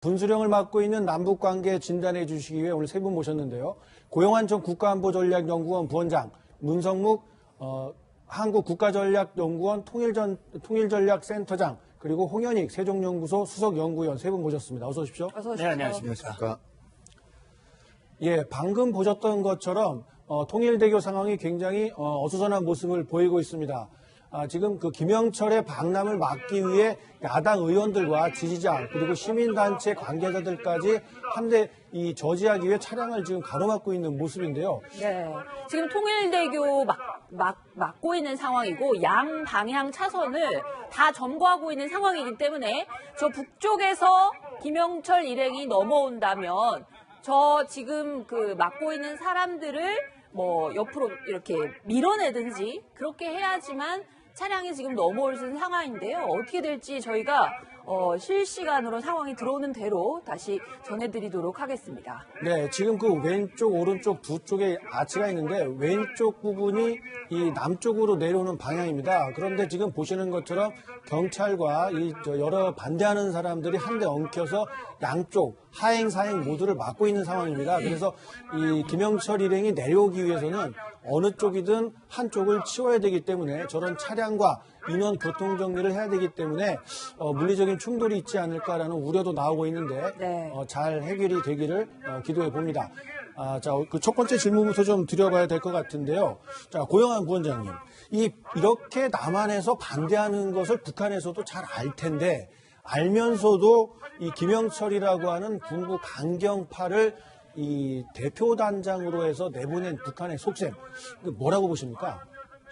분수령을 맡고 있는 남북관계 진단해 주시기 위해 오늘 세 분 모셨는데요. 고용환 전 국가안보전략연구원 부원장, 문성묵 한국국가전략연구원 통일전략센터장, 그리고 홍현익 세종연구소 수석연구위원 세 분 모셨습니다. 어서 오십시오. 어서 오십시오. 네, 안녕하십니까. 예, 방금 보셨던 것처럼 통일대교 상황이 굉장히 어수선한 모습을 보이고 있습니다. 지금 그 김영철의 방남을 막기 위해 야당 의원들과 지지자 그리고 시민단체 관계자들까지 한데 저지하기 위해 차량을 지금 가로막고 있는 모습인데요. 네, 지금 통일대교 막고 있는 상황이고 양 방향 차선을 다 점거하고 있는 상황이기 때문에 저 북쪽에서 김영철 일행이 넘어온다면 저 지금 그 막고 있는 사람들을 뭐 옆으로 이렇게 밀어내든지 그렇게 해야지만 차량이 지금 넘어올 수 있는 상황인데요. 어떻게 될지 저희가 실시간으로 상황이 들어오는 대로 다시 전해드리도록 하겠습니다. 네, 지금 그 왼쪽, 오른쪽 두 쪽에 아치가 있는데 왼쪽 부분이 이 남쪽으로 내려오는 방향입니다. 그런데 지금 보시는 것처럼 경찰과 여러 반대하는 사람들이 한데 엉켜서 양쪽 하행, 사행 모두를 막고 있는 상황입니다. 그래서 이 김영철 일행이 내려오기 위해서는 어느 쪽이든 한쪽을 치워야 되기 때문에 저런 차량과 인원 교통 정리를 해야 되기 때문에 물리적인 충돌이 있지 않을까라는 우려도 나오고 있는데 네. 잘 해결이 되기를 기도해 봅니다. 자, 그 첫 번째 질문부터 좀 드려봐야 될 것 같은데요. 자, 고영환 부원장님, 이렇게 남한에서 반대하는 것을 북한에서도 잘 알 텐데 알면서도 이 김영철이라고 하는 군부 강경파를 이 대표단장으로 해서 내보낸 북한의 속셈, 뭐라고 보십니까?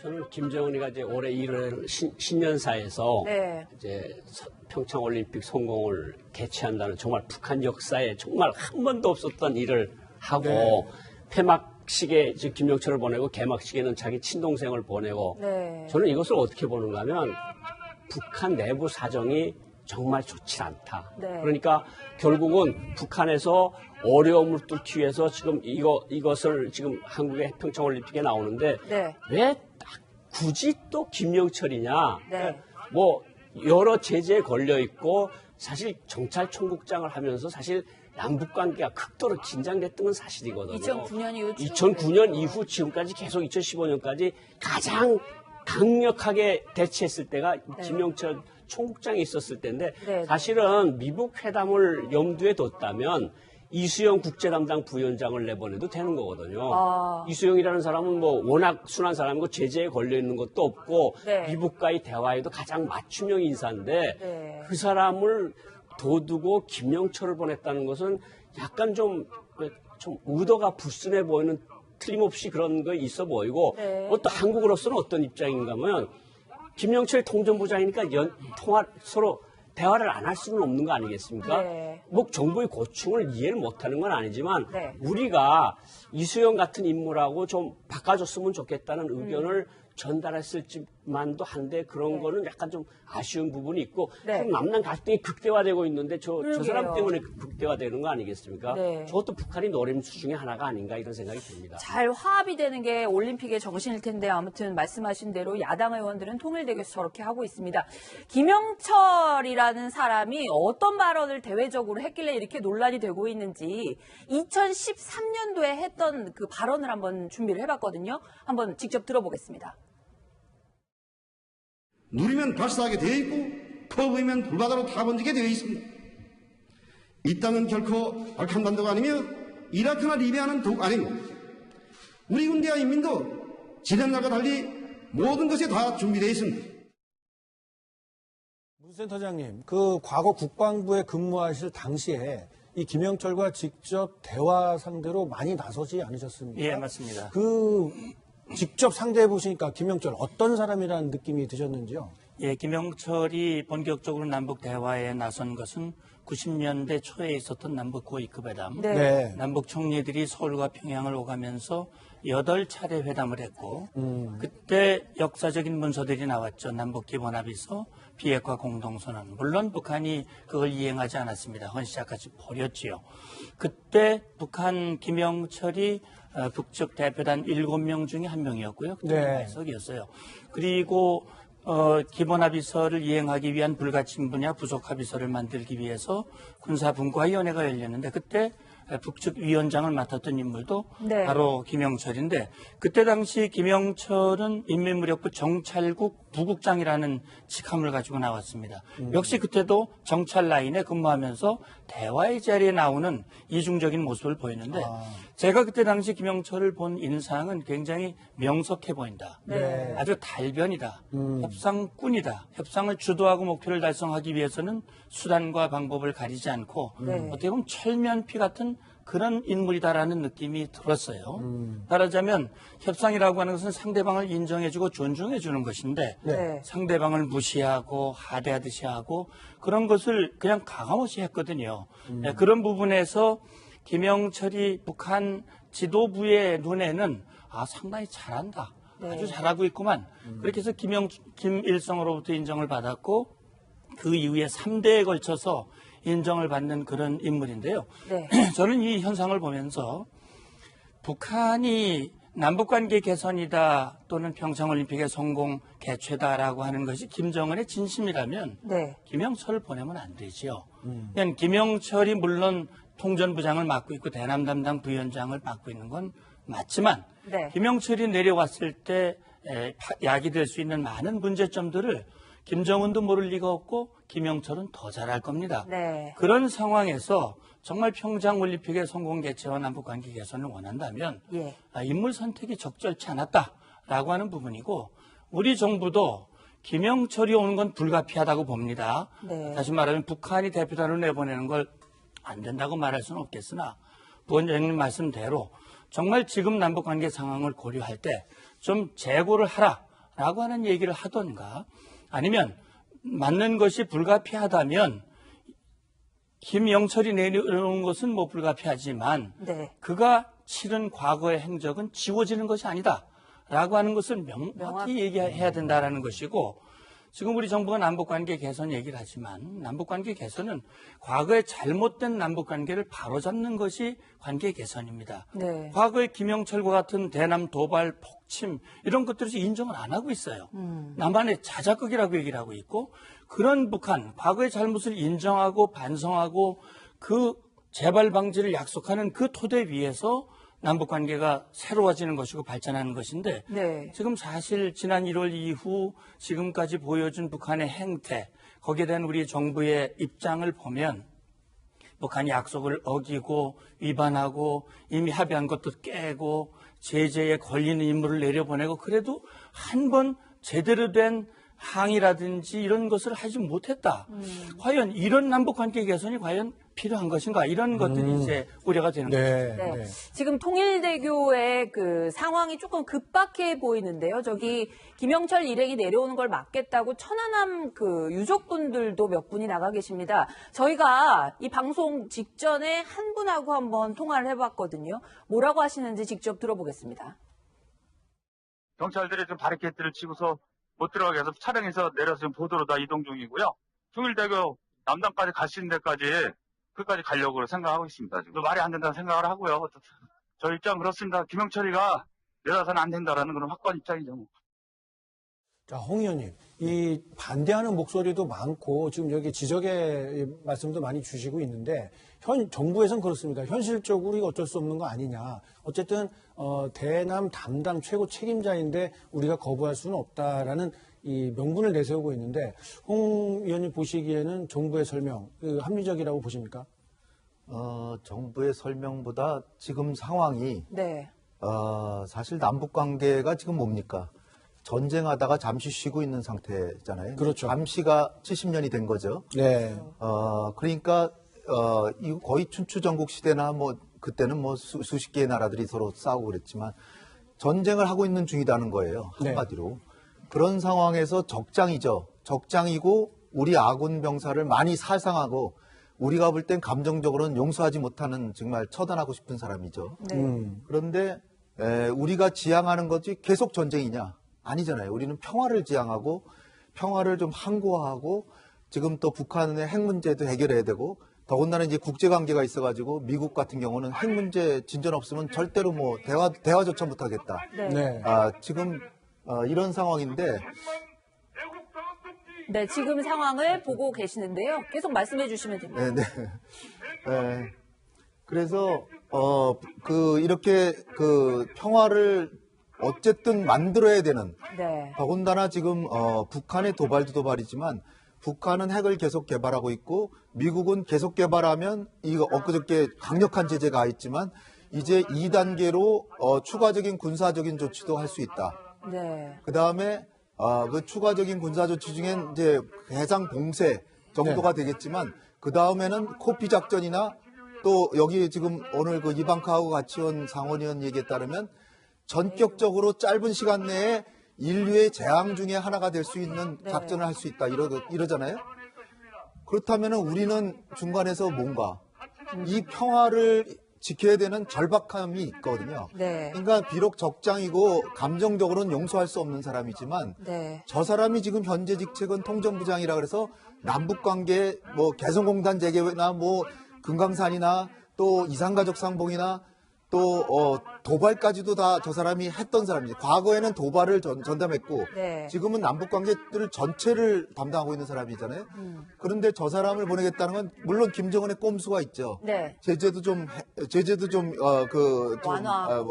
저는 김정은이가 이제 올해 1월 신년사에서 네. 이제 평창 올림픽 성공을 개최한다는 정말 북한 역사에 정말 한 번도 없었던 일을 하고 네. 폐막식에 지금 김영철을 보내고 개막식에는 자기 친동생을 보내고 네. 저는 이것을 어떻게 보는가 하면 북한 내부 사정이 정말 좋지 않다. 네. 그러니까 결국은 북한에서 어려움을 뚫기 위해서 지금 이것을 지금 한국의 평창올림픽에 나오는데 네. 왜 굳이 또 김영철이냐? 네. 뭐 여러 제재에 걸려 있고 사실 경찰총국장을 하면서 사실 남북 관계가 극도로 긴장됐던 건 사실이거든요. 2009년 이후 2009년 이후 지금까지 계속 2015년까지 가장 강력하게 대치했을 때가 김영철 총국장이 있었을 때인데 네. 사실은 미북 회담을 염두에 뒀다면 이수영 국제담당 부위원장을 내보내도 되는 거거든요. 이수영이라는 사람은 뭐 워낙 순한 사람이고 제재에 걸려 있는 것도 없고 네. 미북과의 대화에도 가장 맞춤형 인사인데 네. 그 사람을 둬두고 김영철을 보냈다는 것은 약간 좀 의도가 불순해 보이는, 틀림없이 그런 거 있어 보이고 네. 또 한국으로서는 어떤 입장인가 하면 김영철이 통전부장이니까 서로 대화를 안 할 수는 없는 거 아니겠습니까? 네. 뭐 정부의 고충을 이해를 못하는 건 아니지만 네. 우리가 이수영 같은 인물하고 좀 바꿔줬으면 좋겠다는 의견을 전달했을지만도 한데 그런 네. 거는 약간 좀 아쉬운 부분이 있고 네. 그럼 남남 갈등이 극대화되고 있는데 저 사람 그러게요. 때문에 극대화되는 거 아니겠습니까? 네. 저것도 북한이 노림수 중에 하나가 아닌가 이런 생각이 듭니다. 잘 화합이 되는 게 올림픽의 정신일 텐데 아무튼 말씀하신 대로 야당 의원들은 통일대교에서 저렇게 하고 있습니다. 김영철이라는 사람이 어떤 발언을 대외적으로 했길래 이렇게 논란이 되고 있는지 2013년도에 했던 그 발언을 한번 준비를 해봤거든요. 한번 직접 들어보겠습니다. 누리면 발사하게 되어 있고 퍼부으면 불바다로 타번지게 되어 있습니다. 이 땅은 결코 발칸반도가 아니며 이라크나 리비아는 독 아닙니다. 우리 군대와 인민도 지난날과 달리 모든 것이 다 준비되어 있습니다. 문 센터장님, 그 과거 국방부에 근무하실 당시에 이 김영철과 직접 대화 상대로 많이 나서지 않으셨습니까? 예, 맞습니다. 직접 상대해 보시니까 김영철 어떤 사람이라는 느낌이 드셨는지요? 예, 김영철이 본격적으로 남북 대화에 나선 것은 90년대 초에 있었던 남북 고위급 회담. 네. 남북 총리들이 서울과 평양을 오가면서 8차례 회담을 했고 그때 역사적인 문서들이 나왔죠. 남북 기본합의서, 비핵화 공동선언. 물론 북한이 그걸 이행하지 않았습니다. 헌시자까지 버렸지요. 그때 북한 김영철이 북측 대표단 7명 중에 한 명이었고요. 그때 네. 마이석이었어요. 그리고 기본합의서를 이행하기 위한 불가침 분야 부속합의서를 만들기 위해서 군사분과위원회가 열렸는데 그때 북측 위원장을 맡았던 인물도 네. 바로 김영철인데 그때 당시 김영철은 인민무력부 정찰국 부국장이라는 직함을 가지고 나왔습니다. 역시 그때도 정찰 라인에 근무하면서 대화의 자리에 나오는 이중적인 모습을 보였는데 제가 그때 당시 김영철을 본 인상은 굉장히 명석해 보인다. 네. 아주 달변이다. 협상꾼이다. 협상을 주도하고 목표를 달성하기 위해서는 수단과 방법을 가리지 않고 네. 어떻게 보면 철면피 같은 그런 인물이다라는 느낌이 들었어요. 말하자면 협상이라고 하는 것은 상대방을 인정해주고 존중해주는 것인데 네. 상대방을 무시하고 하대하듯이 하고 그런 것을 그냥 가감없이 했거든요. 네, 그런 부분에서 김영철이 북한 지도부의 눈에는 상당히 잘한다. 네. 아주 잘하고 있구만. 그렇게 해서 김일성으로부터 인정을 받았고 그 이후에 3대에 걸쳐서 인정을 받는 그런 인물인데요. 네. 저는 이 현상을 보면서 북한이 남북관계 개선이다 또는 평창올림픽의 성공 개최다라고 하는 것이 김정은의 진심이라면 네. 김영철을 보내면 안 되지요. 그냥 김영철이 물론 통전부장을 맡고 있고 대남 담당 부위원장을 맡고 있는 건 맞지만 네. 김영철이 내려왔을 때 야기될 수 있는 많은 문제점들을 김정은도 모를 리가 없고 김영철은 더 잘할 겁니다. 네. 그런 상황에서 정말 평창올림픽의 성공 개최와 남북관계 개선을 원한다면 예. 인물 선택이 적절치 않았다라고 하는 부분이고 우리 정부도 김영철이 오는 건 불가피하다고 봅니다. 네. 다시 말하면 북한이 대표단을 내보내는 걸 안 된다고 말할 수는 없겠으나 부원장님 말씀대로 정말 지금 남북관계 상황을 고려할 때 좀 재고를 하라라고 하는 얘기를 하던가 아니면 맞는 것이 불가피하다면 김영철이 내려오는 것은 뭐 불가피하지만 네. 그가 치른 과거의 행적은 지워지는 것이 아니다라고 하는 것을 명확히 명확히. 얘기해야 된다라는 것이고 지금 우리 정부가 남북관계 개선 얘기를 하지만 남북관계 개선은 과거의 잘못된 남북관계를 바로잡는 것이 관계 개선입니다. 네. 과거의 김영철과 같은 대남 도발, 폭침 이런 것들을 인정을 안 하고 있어요. 남한의 자작극이라고 얘기를 하고 있고 그런 북한, 과거의 잘못을 인정하고 반성하고 그 재발 방지를 약속하는 그 토대 위에서 남북관계가 새로워지는 것이고 발전하는 것인데 네. 지금 사실 지난 1월 이후 지금까지 보여준 북한의 행태 거기에 대한 우리 정부의 입장을 보면 북한이 약속을 어기고 위반하고 이미 합의한 것도 깨고 제재에 걸리는 인물을 내려보내고 그래도 한 번 제대로 된 항의라든지 이런 것을 하지 못했다. 과연 이런 남북관계 개선이 과연 필요한 것인가 이런 것들이 이제 우려가 되는 거죠. 네. 네. 네. 지금 통일대교의 그 상황이 조금 급박해 보이는데요. 저기 김영철 일행이 내려오는 걸 막겠다고 천안함 그 유족분들도 몇 분이 나가 계십니다. 저희가 이 방송 직전에 한 분하고 한번 통화를 해봤거든요. 뭐라고 하시는지 직접 들어보겠습니다. 경찰들이 지금 바리케이트를 치고서 못 들어가게 해서 차량에서 내려서 지금 보도로 다 이동 중이고요. 통일대교 남단까지 갈 수 있는 데까지 끝까지 가려고 생각하고 있습니다. 지금 말이 안 된다는 생각을 하고요. 저 입장 그렇습니다. 김영철이가 내려서는 안 된다라는 그런 확고한 입장이죠. 자, 홍 의원님, 이 반대하는 목소리도 많고 지금 여기 지적의 말씀도 많이 주시고 있는데 정부에서는 그렇습니다. 현실적으로 이거 어쩔 수 없는 거 아니냐. 어쨌든 대남 담당 최고 책임자인데 우리가 거부할 수는 없다라는 이 명분을 내세우고 있는데 홍 의원님 보시기에는 정부의 설명 합리적이라고 보십니까? 정부의 설명보다 지금 상황이 네. 사실 남북 관계가 지금 뭡니까? 전쟁하다가 잠시 쉬고 있는 상태잖아요. 그렇죠. 잠시가 70년이 된 거죠. 네. 그러니까 이거 거의 춘추전국 시대나 뭐 그때는 뭐 수십 개의 나라들이 서로 싸우고 그랬지만 전쟁을 하고 있는 중이라는 거예요. 한마디로. 네. 그런 상황에서 적장이죠. 적장이고 우리 아군 병사를 많이 살상하고 우리가 볼 땐 감정적으로는 용서하지 못하는 정말 처단하고 싶은 사람이죠. 네. 그런데 우리가 지향하는 것이 계속 전쟁이냐? 아니잖아요. 우리는 평화를 지향하고 평화를 좀 항고하고 지금 또 북한의 핵 문제도 해결해야 되고 더군다나 이제 국제관계가 있어가지고 미국 같은 경우는 핵 문제 진전 없으면 절대로 뭐 대화조차 못하겠다. 네. 네. 지금 이런 상황인데 네, 지금 상황을 보고 계시는데요. 계속 말씀해 주시면 됩니다. 네. 그래서 이렇게 평화를 어쨌든 만들어야 되는. 네. 더군다나 지금 북한의 도발도 도발이지만 북한은 핵을 계속 개발하고 있고 미국은 계속 개발하면 이거 엊그저께 강력한 제재가 가했지만 이제 2단계로 추가적인 군사적인 조치도 할 수 있다. 네. 그 다음에 그 추가적인 군사 조치 중엔 이제 해상 봉쇄 정도가 되겠지만 그 다음에는 코피 작전이나 또 여기 지금 오늘 그 이방카하고 같이 온 상원의원 얘기에 따르면 전격적으로 짧은 시간 내에 인류의 재앙 중에 하나가 될 수 있는 작전을 할 수 있다 이러잖아요. 그렇다면 우리는 중간에서 뭔가 이 평화를 지켜야 되는 절박함이 있거든요. 네. 그러니까 비록 적장이고 감정적으로는 용서할 수 없는 사람이지만 네. 저 사람이 지금 현재 직책은 통전부장이라 그래서 남북관계 뭐 개성공단 재개나 뭐 금강산이나 또 이산가족 상봉이나 또 도발까지도 다 저 사람이 했던 사람이지. 과거에는 도발을 전담했고 네. 지금은 남북관계들 전체를 담당하고 있는 사람이잖아요. 그런데 저 사람을 보내겠다는 건 물론 김정은의 꼼수가 있죠. 네. 제재도 좀 완화.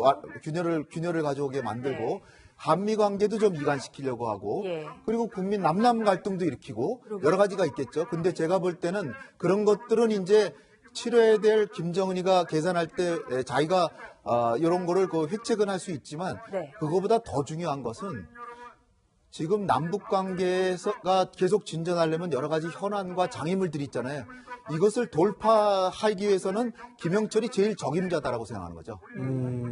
균열을 가져오게 만들고 네. 한미 관계도 좀 이간시키려고 하고 예. 그리고 국민 남남 갈등도 일으키고 여러 가지가 있겠죠. 근데 제가 볼 때는 그런 것들은 이제 치러야 될 김정은이가 계산할 때 자기가 이런 거를 획책은 할 수 있지만 네. 그거보다 더 중요한 것은 지금 남북 관계가 계속 진전하려면 여러 가지 현안과 장애물들이 있잖아요. 이것을 돌파하기 위해서는 김영철이 제일 적임자다라고 생각하는 거죠.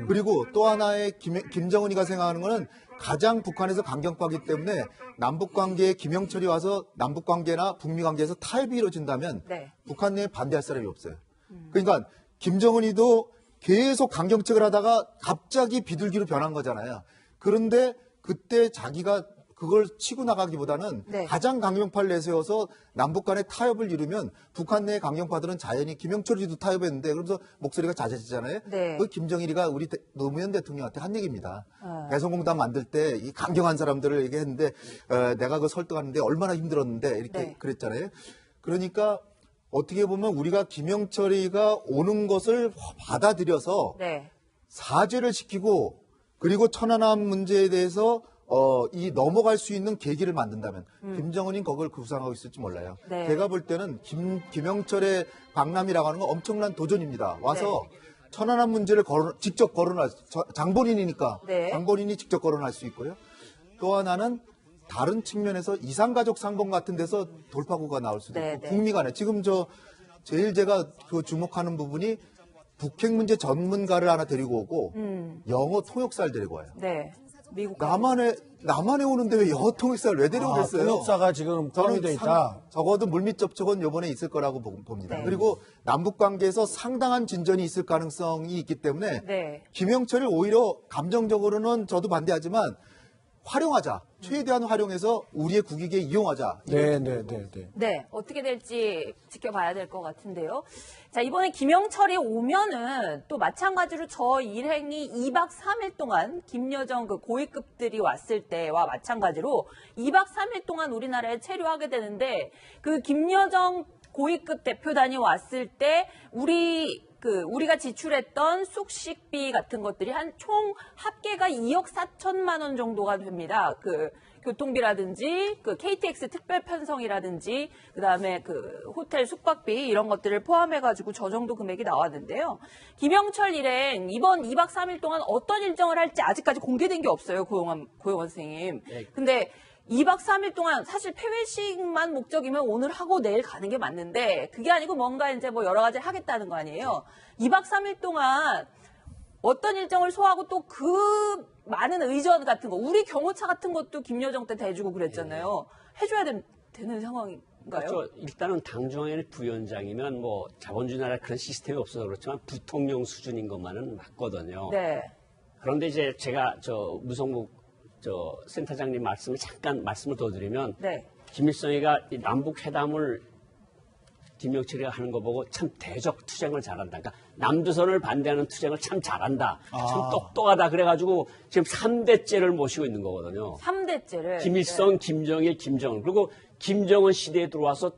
그리고 또 하나의 김정은이가 생각하는 거는 가장 북한에서 강경파이기 때문에 남북 관계에 김영철이 와서 남북 관계나 북미 관계에서 타협이 이루어진다면 네. 북한 내에 반대할 사람이 없어요. 그러니까 김정은이도 계속 강경책을 하다가 갑자기 비둘기로 변한 거잖아요. 그런데 그때 자기가 그걸 치고 나가기보다는 네. 가장 강경파를 내세워서 남북 간의 타협을 이루면 북한 내의 강경파들은 자연히 김영철이도 타협했는데 그러면서 목소리가 잦아지잖아요. 네. 그 김정일이가 우리 노무현 대통령한테 한 얘기입니다. 개성공단 만들 때 이 강경한 사람들을 얘기했는데 내가 그 설득하는데 얼마나 힘들었는데 이렇게 네. 그랬잖아요. 그러니까 어떻게 보면 우리가 김영철이가 오는 것을 받아들여서 네. 사죄를 시키고 그리고 천안함 문제에 대해서 이 넘어갈 수 있는 계기를 만든다면 김정은이 그걸 구상하고 있을지 몰라요. 네. 제가 볼 때는 김영철의 방남이라고 하는 건 엄청난 도전입니다. 와서 천안함 문제를 직접 거론할 장본인이니까 네. 장본인이 직접 거론할 수 있고요. 또 하나는 다른 측면에서 이산가족 상봉 같은 데서 돌파구가 나올 수도 네, 있고 네. 북미 간에 지금 제일 제가 주목하는 부분이 북핵 문제 전문가를 하나 데리고 오고 영어 통역사를 데리고 와요. 네. 미국 남한에 오는데 왜 영어 통역사를 왜 데려오겠어요? 통역사가 지금 포함이 돼 있다. 적어도 물밑 접촉은 이번에 있을 거라고 봅니다. 네. 그리고 남북 관계에서 상당한 진전이 있을 가능성이 있기 때문에 네. 김영철을 오히려 감정적으로는 저도 반대하지만 활용하자. 최대한 활용해서 우리의 국익에 이용하자. 네. 네, 어떻게 될지 지켜봐야 될 것 같은데요. 자, 이번에 김영철이 오면은 또 마찬가지로 저 일행이 2박 3일 동안 김여정 그 고위급들이 왔을 때와 마찬가지로 2박 3일 동안 우리나라에 체류하게 되는데 그 김여정 고위급 대표단이 왔을 때 우리가 지출했던 숙식비 같은 것들이 한 총 합계가 2억 4천만 원 정도가 됩니다. 그 교통비라든지 그 KTX 특별 편성이라든지 그다음에 그 호텔 숙박비 이런 것들을 포함해가지고 저 정도 금액이 나왔는데요. 김영철 일행 이번 2박 3일 동안 어떤 일정을 할지 아직까지 공개된 게 없어요. 고용원 선생님. 근데 2박 3일 동안 사실 폐회식만 목적이면 오늘 하고 내일 가는 게 맞는데 그게 아니고 뭔가 이제 뭐 여러 가지를 하겠다는 거 아니에요. 2박 3일 동안 어떤 일정을 소화하고 또 그 많은 의전 같은 거 우리 경호차 같은 것도 김여정 때 대주고 그랬잖아요. 해줘야 되는 상황인가요? 그렇죠. 일단은 당정의 부위원장이면 뭐 자본주의 나라 그런 시스템이 없어서 그렇지만 부통령 수준인 것만은 맞거든요. 네. 그런데 이제 제가 무성국 센터장님 말씀을 잠깐 말씀을 더 드리면 네. 김일성이가 이 남북 회담을 김영철이가 하는 거 보고 참 대적 투쟁을 잘한다. 그러니까 남조선을 반대하는 투쟁을 참 잘한다. 참 똑똑하다. 그래가지고 지금 3대째를 모시고 있는 거거든요. 3대째를. 김일성, 김정일, 김정은. 그리고 김정은 시대에 들어와서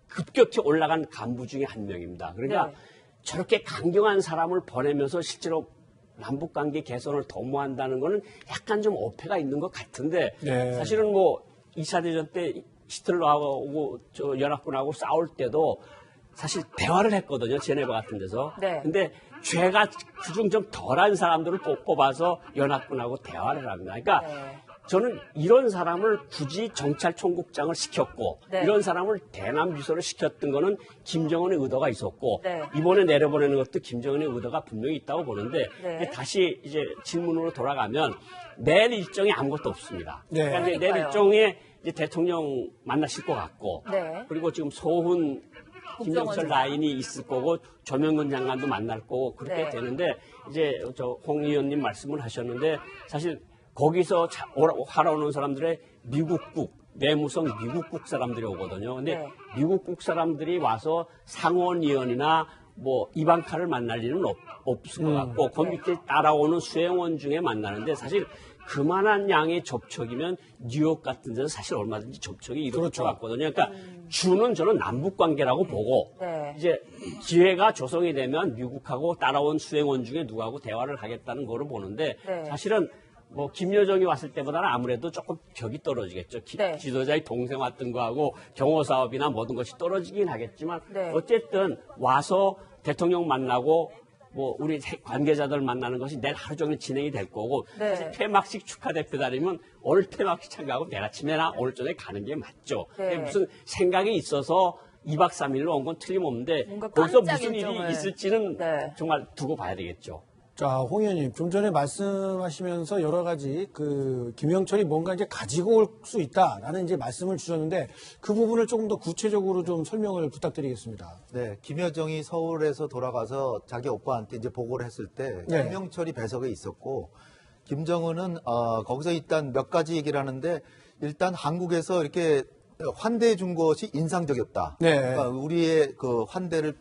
급격히 올라간 간부 중에 한 명입니다. 그러니까 네. 저렇게 강경한 사람을 보내면서 실제로 남북관계 개선을 도모한다는 거는 약간 좀 어폐가 있는 것 같은데 네. 사실은 뭐 2차 대전 때 히틀러하고 저 연합군하고 싸울 때도 사실 대화를 했거든요. 제네바 같은 데서. 네. 근데 죄가 그중 좀 덜한 사람들을 뽑아서 연합군하고 대화를 합니다. 그러니까 네. 저는 이런 사람을 굳이 정찰총국장을 시켰고 네. 이런 사람을 대남 비서를 시켰던 거는 김정은의 의도가 있었고 네. 이번에 내려보내는 것도 김정은의 의도가 분명히 있다고 보는데 네. 이제 다시 이제 질문으로 돌아가면 내일 일정이 아무것도 없습니다. 네. 그러니까 이제 내일 그러니까요. 일정에 이제 대통령 만나실 것 같고 네. 그리고 지금 소훈 김영철 국정원장. 라인이 있을 거고 조명근 장관도 만날 거고 그렇게 네. 되는데 이제 저 홍 의원님 말씀을 하셨는데 사실 거기서 하러 오는 사람들의 미국국 내무성 미국국 사람들이 오거든요. 근데 네. 미국국 사람들이 와서 상원의원이나 뭐 이방카를 만날 일은 없을 것 같고 그 밑에 따라오는 수행원 중에 만나는데 사실 그만한 양의 접촉이면 뉴욕 같은 데서 사실 얼마든지 접촉이 이루어질 것 같거든요. 그러니까 주는 저는 남북 관계라고 보고 네. 이제 기회가 조성이 되면 미국하고 따라온 수행원 중에 누구하고 대화를 하겠다는 거로 보는데 네. 사실은 뭐 김여정이 왔을 때보다는 아무래도 조금 벽이 떨어지겠죠. 네. 지도자의 동생 왔던 거하고 경호 사업이나 모든 것이 떨어지긴 하겠지만 네. 어쨌든 와서 대통령 만나고 뭐 우리 관계자들 만나는 것이 내일 하루 종일 진행이 될 거고 네. 사실 폐막식 축하 대표단이면 오늘 폐막식 참가하고 내일 아침에나 오늘 저녁에 가는 게 맞죠. 네. 근데 무슨 생각이 있어서 2박 3일로 온 건 틀림없는데 뭔가 거기서 깜짝 무슨 일정을. 일이 있을지는 네. 정말 두고 봐야 되겠죠. 자, 홍 의원님, 좀 전에 말씀하시면서 여러 가지 김영철이 뭔가 이제 가지고 올 수 있다라는 이제 말씀을 주셨는데 그 부분을 조금 더 구체적으로 좀 설명을 부탁드리겠습니다. 네, 김여정이 서울에서 돌아가서 자기 오빠한테 이제 보고를 했을 때 네. 김영철이 배석에 있었고 김정은은 거기서 일단 몇 가지 얘기를 하는데 일단 한국에서 이렇게 환대해 준 것이 인상적이었다. 네. 그러니까 우리의 그 환대를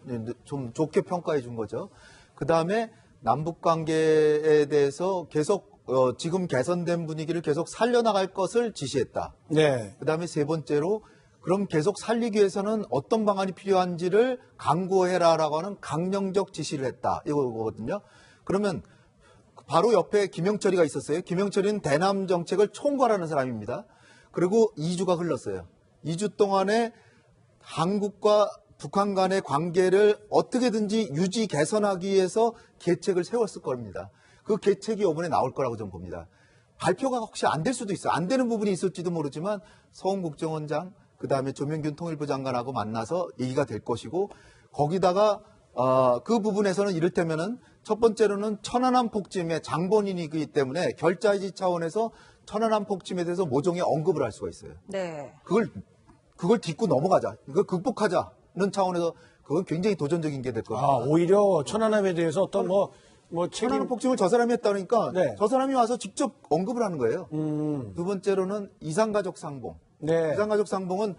좀 좋게 평가해 준 거죠. 그 다음에 남북 관계에 대해서 계속 지금 개선된 분위기를 계속 살려나갈 것을 지시했다. 네. 그다음에 세 번째로 그럼 계속 살리기 위해서는 어떤 방안이 필요한지를 강구해라라고 하는 강령적 지시를 했다. 이거거든요. 그러면 바로 옆에 김영철이가 있었어요. 김영철이는 대남 정책을 총괄하는 사람입니다. 그리고 2주가 흘렀어요. 2주 동안에 한국과 북한 간의 관계를 어떻게든지 유지 개선하기 위해서 계책을 세웠을 겁니다. 그 계책이 이번에 나올 거라고 저는 봅니다. 발표가 혹시 안 될 수도 있어요. 안 되는 부분이 있을지도 모르지만 서훈 국정원장 그다음에 조명균 통일부 장관하고 만나서 얘기가 될 것이고 거기다가 그 부분에서는 이를테면은 첫 번째로는 천안함 폭침의 장본인이기 때문에 결자해지 차원에서 천안함 폭침에 대해서 모종의 언급을 할 수가 있어요. 네. 그걸 딛고 넘어가자. 이걸 극복하자는 차원에서 그건 굉장히 도전적인 게 될 것 같아요. 오히려 천안함에 대해서 어떤 책임 천안함 폭침을 저 사람이 했다니까 네. 저 사람이 와서 직접 언급을 하는 거예요. 두 번째로는 이산가족 상봉. 네. 이산가족 상봉은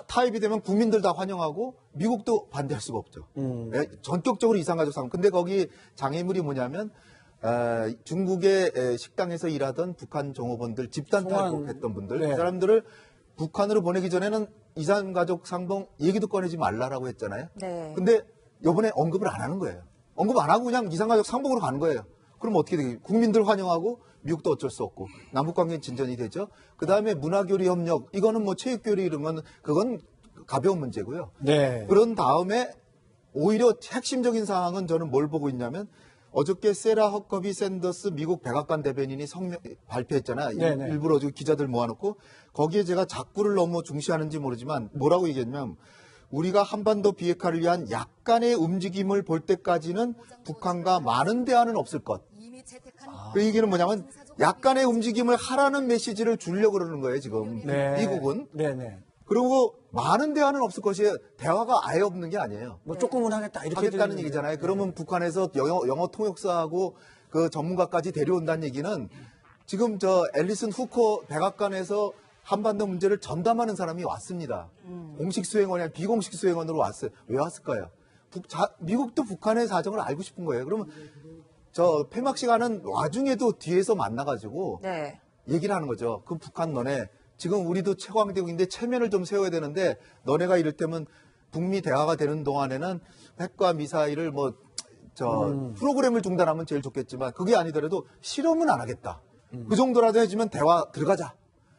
타입이 되면 국민들 다 환영하고 미국도 반대할 수가 없죠. 네, 전격적으로 이산가족 상봉. 근데 거기 장애물이 뭐냐면 중국의 식당에서 일하던 북한 종업원들 집단 탈북했던 분들 네. 그 사람들을 북한으로 보내기 전에는 이산가족 상봉 얘기도 꺼내지 말라라고 했잖아요. 네. 근데 이번에 언급을 안 하는 거예요. 언급 안 하고 그냥 이산가족 상봉으로 가는 거예요. 그럼 어떻게 되겠어요? 국민들 환영하고 미국도 어쩔 수 없고 남북관계 진전이 되죠. 그다음에 문화교류 협력 이거는 뭐 체육교류 이런 건 그건 가벼운 문제고요. 네. 그런 다음에 오히려 핵심적인 사항은 저는 뭘 보고 있냐면 어저께 세라 허커비 샌더스 미국 백악관 대변인이 성명 발표했잖아요. 네네. 일부러 기자들 모아놓고 거기에 제가 작구를 너무 중시하는지 모르지만 뭐라고 얘기했냐면 우리가 한반도 비핵화를 위한 약간의 움직임을 볼 때까지는 북한과 많은 대화는 없을 것. 그 얘기는 뭐냐면 약간의 움직임을 하라는 메시지를 주려고 그러는 거예요, 지금. 네. 미국은. 네네. 그리고 많은 대화는 없을 것이에요. 대화가 아예 없는 게 아니에요. 조금은 하겠다 이렇게 하겠다는 들리는데. 얘기잖아요. 그러면 북한에서 영어 통역사하고 그 전문가까지 데려온다는 얘기는 지금 저 앨리슨 후커 백악관에서 한반도 문제를 전담하는 사람이 왔습니다. 공식 수행원이 아니라 비공식 수행원으로 왔어요. 왜 왔을까요? 미국도 북한의 사정을 알고 싶은 거예요. 그러면 저 폐막식 하는 와중에도 뒤에서 만나가지고 네. 얘기를 하는 거죠. 그 북한 너네 지금 우리도 최강대국인데 체면을 좀 세워야 되는데 너네가 이를테면 북미 대화가 되는 동안에는 핵과 미사일을 프로그램을 중단하면 제일 좋겠지만 그게 아니더라도 실험은 안 하겠다. 그 정도라도 해주면 대화 들어가자.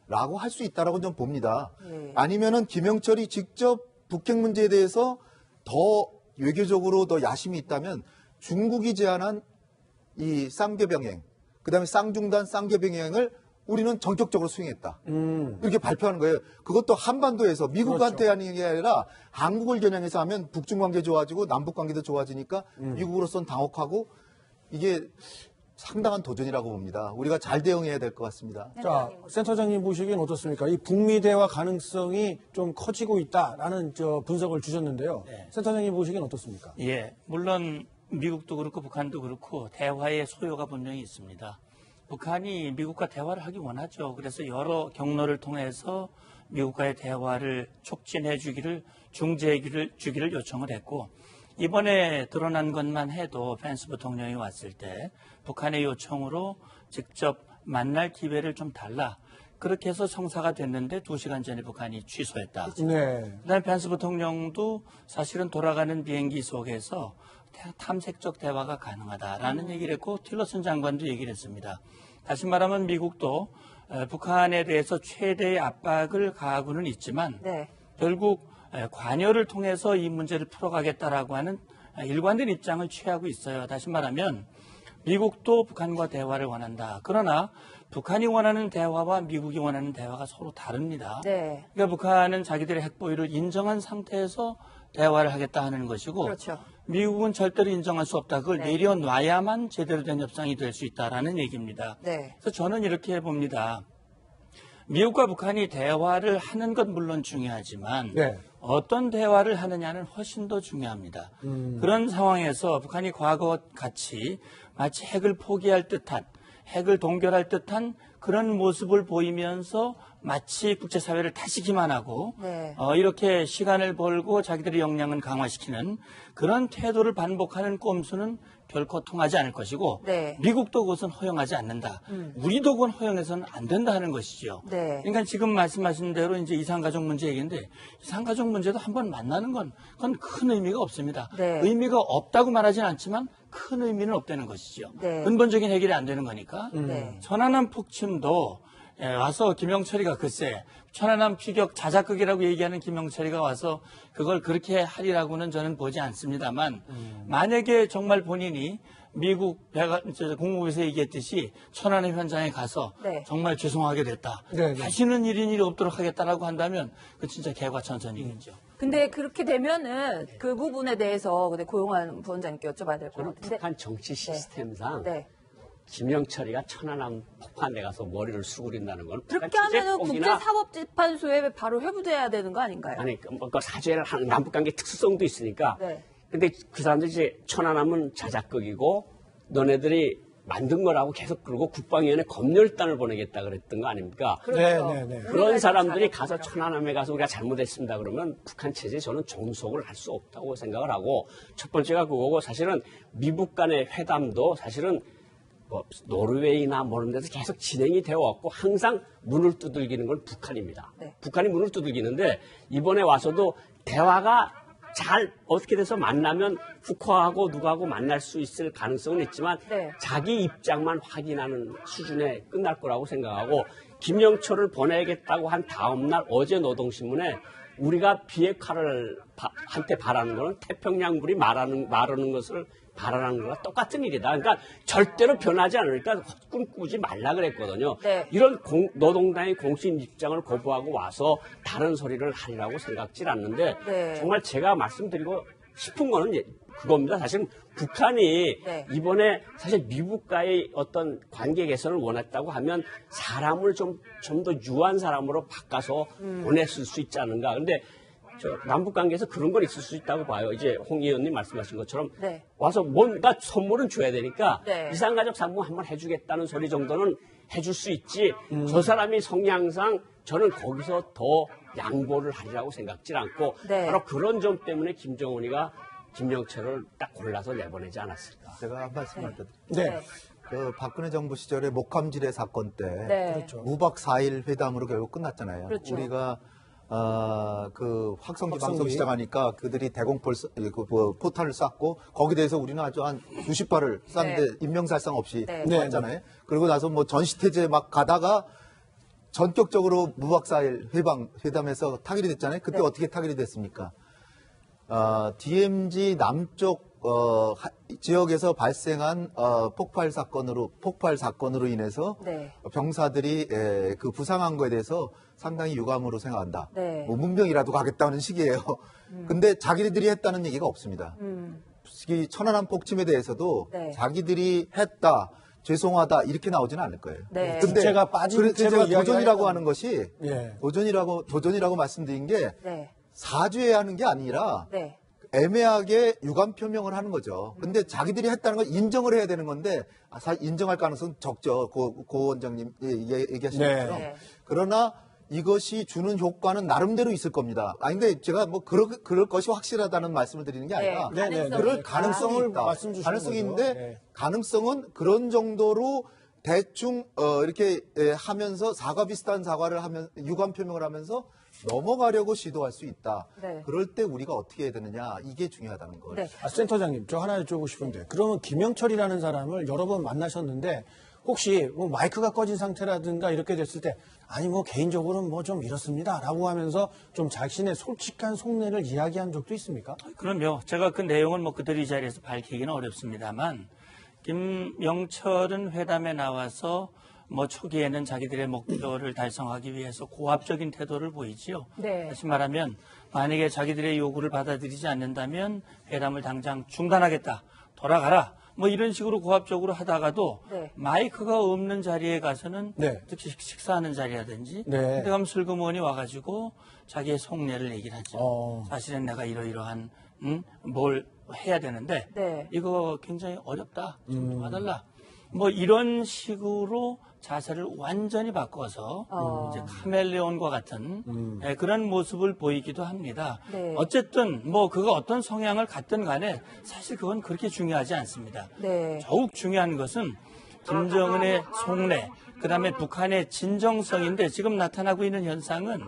라고 할 수 있다라고 좀 봅니다. 아니면은 김영철이 직접 북핵 문제에 대해서 더 외교적으로 더 야심이 있다면 중국이 제안한 이 쌍계병행, 그다음에 쌍중단 쌍계병행을 우리는 전격적으로 수행했다. 이렇게 발표하는 거예요. 그것도 한반도에서 미국한테 하는 게 아니라 한국을 겨냥해서 하면 북중 관계 좋아지고 남북 관계도 좋아지니까 미국으로선 당혹하고 이게 상당한 도전이라고 봅니다. 우리가 잘 대응해야 될 것 같습니다. 자, 센터장님 보시기엔 어떻습니까? 이 북미 대화 가능성이 좀 커지고 있다라는 분석을 주셨는데요. 네. 센터장님 보시기엔 어떻습니까? 예, 물론 미국도 그렇고 북한도 그렇고 대화의 소요가 분명히 있습니다. 북한이 미국과 대화를 하기 원하죠. 그래서 여러 경로를 통해서 미국과의 대화를 촉진해 주기를, 중재해 주기를 요청을 했고, 이번에 드러난 것만 해도 펜스 부통령이 왔을 때 북한의 요청으로 직접 만날 기회를 좀 달라. 그렇게 해서 성사가 됐는데 2시간 전에 북한이 취소했다. 네. 그다음에 펜스 부통령도 사실은 돌아가는 비행기 속에서 탐색적 대화가 가능하다라는 얘기를 했고 틸러슨 장관도 얘기를 했습니다. 다시 말하면 미국도 북한에 대해서 최대의 압박을 가하고는 있지만 네. 결국 관여를 통해서 이 문제를 풀어가겠다라고 하는 일관된 입장을 취하고 있어요. 다시 말하면 미국도 북한과 대화를 원한다. 그러나 북한이 원하는 대화와 미국이 원하는 대화가 서로 다릅니다. 네. 그러니까 북한은 자기들의 핵보유를 인정한 상태에서 대화를 하겠다 하는 것이고 그렇죠. 미국은 절대로 인정할 수 없다. 그걸 네. 내려놔야만 제대로 된 협상이 될 수 있다라는 얘기입니다. 네. 그래서 저는 이렇게 봅니다. 미국과 북한이 대화를 하는 것 물론 중요하지만 네. 어떤 대화를 하느냐는 훨씬 더 중요합니다. 그런 상황에서 북한이 과거 같이 마치 핵을 포기할 듯한 핵을 동결할 듯한 그런 모습을 보이면서 마치 국제사회를 다시기만 하고 네. 이렇게 시간을 벌고 자기들의 역량을 강화시키는 그런 태도를 반복하는 꼼수는 결코 통하지 않을 것이고 네. 미국도 그것은 허용하지 않는다. 우리도 그건 허용해서는 안 된다 하는 것이죠. 네. 그러니까 지금 말씀하신 대로 이제 이산가족 문제 얘기인데 이산가족 문제도 한번 만나는 건 그건 큰 의미가 없습니다. 네. 의미가 없다고 말하지는 않지만 큰 의미는 없다는 것이죠. 네. 근본적인 해결이 안 되는 거니까. 네. 천안함 폭침도 와서 김영철이가 글쎄 천안함 피격 자작극이라고 얘기하는 김영철이가 와서 그걸 그렇게 하리라고는 저는 보지 않습니다만 만약에 정말 본인이 미국 국무부에서 얘기했듯이 천안함 현장에 가서 네. 정말 죄송하게 됐다. 네, 네. 다시는 이런 일이 없도록 하겠다라고 한다면 그 진짜 개과천선이겠죠. 근데 그렇게 되면은 그 부분에 대해서 근데 고용환 부원장님께 여쭤봐야 될 것 저는 같은데. 북한 정치 시스템상 네. 김영철이가 천안함 폭파에 가서 머리를 수그린다는 건 그렇게 하면은 국제사법재판소에 바로 회부돼야 되는 거 아닌가요? 아니 그 사죄를 하는 남북관계 특수성도 있으니까. 네. 근데 그 사람들이 이제 천안함은 자작극이고 너네들이 만든 거라고 계속 그러고 국방위원회 검열단을 보내겠다 그랬던 거 아닙니까? 그렇죠. 네, 네, 네. 그런 사람들이 가서 천안함에 가서 우리가 잘못했습니다 그러면 북한 체제에 저는 종속을 할 수 없다고 생각을 하고 첫 번째가 그거고 사실은 미국 간의 회담도 사실은 노르웨이나 뭐 이런 데서 계속 진행이 되어 왔고 항상 문을 두들기는 건 북한입니다. 네. 북한이 문을 두들기는데 이번에 와서도 대화가 잘 어떻게 돼서 만나면 북한하고 누구하고 만날 수 있을 가능성은 있지만 네. 자기 입장만 확인하는 수준에 끝날 거라고 생각하고 김영철을 보내겠다고 한 다음 날 어제 노동신문에 우리가 비핵화를 한테 바라는 거는 태평양 물이 마르는 것을 바라는 거랑 똑같은 일이다. 그러니까 절대로 변하지 않으니까 꿈꾸지 말라 그랬거든요. 네. 이런 노동당의 공식 입장을 거부하고 와서 다른 소리를 하리라고 생각질 않는데 네. 정말 제가 말씀드리고 싶은 거는 그겁니다. 사실 북한이 네. 이번에 사실 미국과의 어떤 관계 개선을 원했다고 하면 사람을 좀 더 유한 사람으로 바꿔서 보냈을 수 있지 않은가. 근데 남북 관계에서 그런 건 있을 수 있다고 봐요. 이제 홍 의원님 말씀하신 것처럼 네. 와서 뭔가 선물은 줘야 되니까 네. 이산가족 상봉 한번 해주겠다는 소리 정도는 해줄 수 있지. 저 사람이 성향상 저는 거기서 더 양보를 하리라고 생각지 않고 네. 바로 그런 점 때문에 김정은이가 김영철을 딱 골라서 내보내지 않았을까. 제가 한 말씀할 때 네. 그 박근혜 정부 시절에 목함지뢰 사건 때 네. 그렇죠. 무박 4일 회담으로 결국 끝났잖아요. 그렇죠. 우리가 그 확성기 확성기. 방송 시작하니까 그들이 대공포를 포탄을 쐈고 거기에 대해서 우리는 아주 한 수십 발을 쐈는데 인명살상 없이 네. 왔잖아요. 그리고 나서 뭐 전시태제 막 가다가 전격적으로 무박 4일 회담에서 타결이 됐잖아요. 그때 네. 어떻게 타결이 됐습니까? DMZ 남쪽 지역에서 발생한 폭발 사건으로 인해서 네. 병사들이 그 부상한 거에 대해서 상당히 유감으로 생각한다. 네. 뭐 문병이라도 가겠다는 식이에요. 근데 자기들이 했다는 얘기가 없습니다. 특히 천안함 폭침에 대해서도 네. 자기들이 했다. 죄송하다 이렇게 나오지는 않을 거예요. 네. 주체가 빠진 그래서 채로 제가 이야기가 도전이라고 했던- 하는 것이 예. 도전이라고 말씀드린 게 네. 사죄해야 하는 게 아니라 네. 애매하게 유감 표명을 하는 거죠. 근데 자기들이 했다는 걸 인정을 해야 되는 건데 인정할 가능성은 적죠. 고 원장님 얘기하신 네. 것처럼. 네. 그러나 이것이 주는 효과는 나름대로 있을 겁니다. 근데 제가 뭐 그럴 것이 확실하다는 말씀을 드리는 게 아니라 네, 네, 네. 가능성이 그럴 있다. 가능성을 있다. 말씀 주시는 가능성이 거죠. 있는데 네. 가능성은 그런 정도로 대충 이렇게 하면서 사과 비슷한 사과를 하면 유감 표명을 하면서 넘어가려고 시도할 수 있다. 네. 그럴 때 우리가 어떻게 해야 되느냐 이게 중요하다는 거예요. 네. 센터장님, 저 하나 여쭤보고 싶은데, 그러면 김영철이라는 사람을 여러 번 만나셨는데, 혹시 뭐 마이크가 꺼진 상태라든가 이렇게 됐을 때, 아니 뭐 개인적으로는 뭐 좀 이렇습니다. 라고 하면서 좀 자신의 솔직한 속내를 이야기한 적도 있습니까? 그럼요. 제가 그 내용을 뭐 그대로 이 자리에서 밝히기는 어렵습니다만 김영철은 회담에 나와서 뭐 초기에는 자기들의 목표를 달성하기 위해서 고압적인 태도를 보이지요. 네. 다시 말하면 만약에 자기들의 요구를 받아들이지 않는다면 회담을 당장 중단하겠다. 돌아가라. 뭐 이런 식으로 고압적으로 하다가도 네. 마이크가 없는 자리에 가서는 네. 특히 식사하는 자리라든지 네. 그때 가면 슬그머니 와가지고 자기의 속내를 얘기를 하죠. 사실은 내가 이러이러한 뭘 해야 되는데 네. 이거 굉장히 어렵다. 좀 도와달라. 뭐 이런 식으로 자세를 완전히 바꿔서 이제 카멜레온과 같은 그런 모습을 보이기도 합니다. 네. 어쨌든 뭐 그가 어떤 성향을 갖든 간에 사실 그건 그렇게 중요하지 않습니다. 네. 더욱 중요한 것은 김정은의 속내, 그다음에 북한의 진정성인데 지금 나타나고 있는 현상은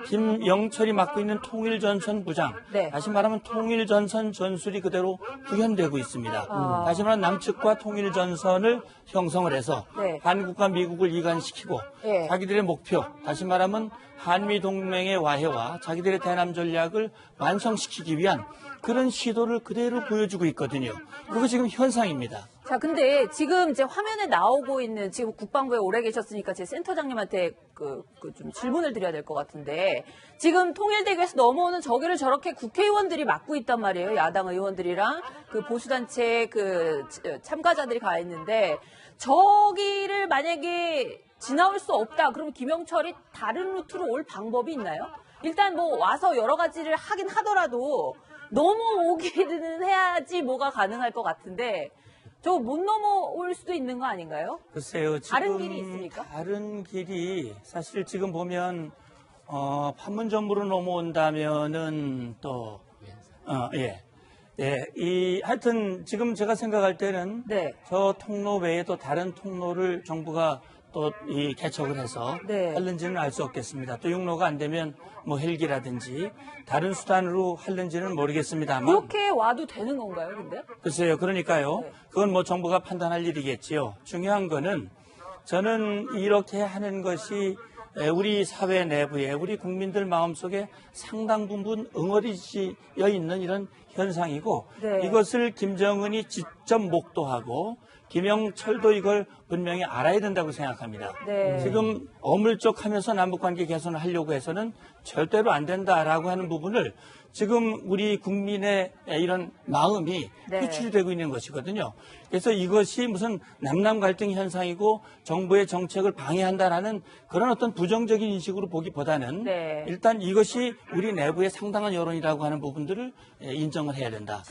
김영철이 맡고 있는 통일전선 부장, 네. 다시 말하면 통일전선 전술이 그대로 구현되고 있습니다. 다시 말하면 남측과 통일전선을 형성을 해서 네. 한국과 미국을 이간시키고 네. 자기들의 목표, 다시 말하면 한미 동맹의 와해와 자기들의 대남 전략을 완성시키기 위한 그런 시도를 그대로 보여주고 있거든요. 그거 지금 현상입니다. 자, 근데 지금 이제 화면에 나오고 있는 지금 국방부에 오래 계셨으니까 제 센터장님한테 좀 질문을 드려야 될 것 같은데 지금 통일대교에서 넘어오는 저기를 저렇게 국회의원들이 막고 있단 말이에요. 야당 의원들이랑 그 보수단체 참가자들이 가 있는데 저기를 만약에 지나올 수 없다. 그러면 김영철이 다른 루트로 올 방법이 있나요? 일단 뭐 와서 여러 가지를 하긴 하더라도 넘어오기는 해야지 뭐가 가능할 것 같은데 저 못 넘어올 수도 있는 거 아닌가요? 글쎄요. 지금 다른 길이 있습니까? 다른 길이 사실 지금 보면 판문점으로 넘어온다면은 또 하여튼 지금 제가 생각할 때는 네. 저 통로 외에 또 다른 통로를 정부가 또 개척을 해서 네. 할는지는 알 수 없겠습니다. 또 육로가 안 되면 뭐 헬기라든지 다른 수단으로 할는지는 모르겠습니다만 그렇게 와도 되는 건가요, 근데? 글쎄요. 그러니까요. 네. 그건 뭐 정부가 판단할 일이겠지요. 중요한 거는 저는 이렇게 하는 것이 우리 사회 내부에 우리 국민들 마음속에 상당 부분 응어리지어 있는 이런 현상이고 네. 이것을 김정은이 직접 목도하고 김영철도 이걸 분명히 알아야 된다고 생각합니다. 네. 지금 어물쩍하면서 남북관계 개선을 하려고 해서는 절대로 안 된다라고 하는 부분을 지금 우리 국민의 이런 마음이 네. 표출이 되고 있는 것이거든요. 그래서 이것이 무슨 남남 갈등 현상이고 정부의 정책을 방해한다라는 그런 어떤 부정적인 인식으로 보기보다는 네. 일단 이것이 우리 내부의 상당한 여론이라고 하는 부분들을 인정을 해야 된다.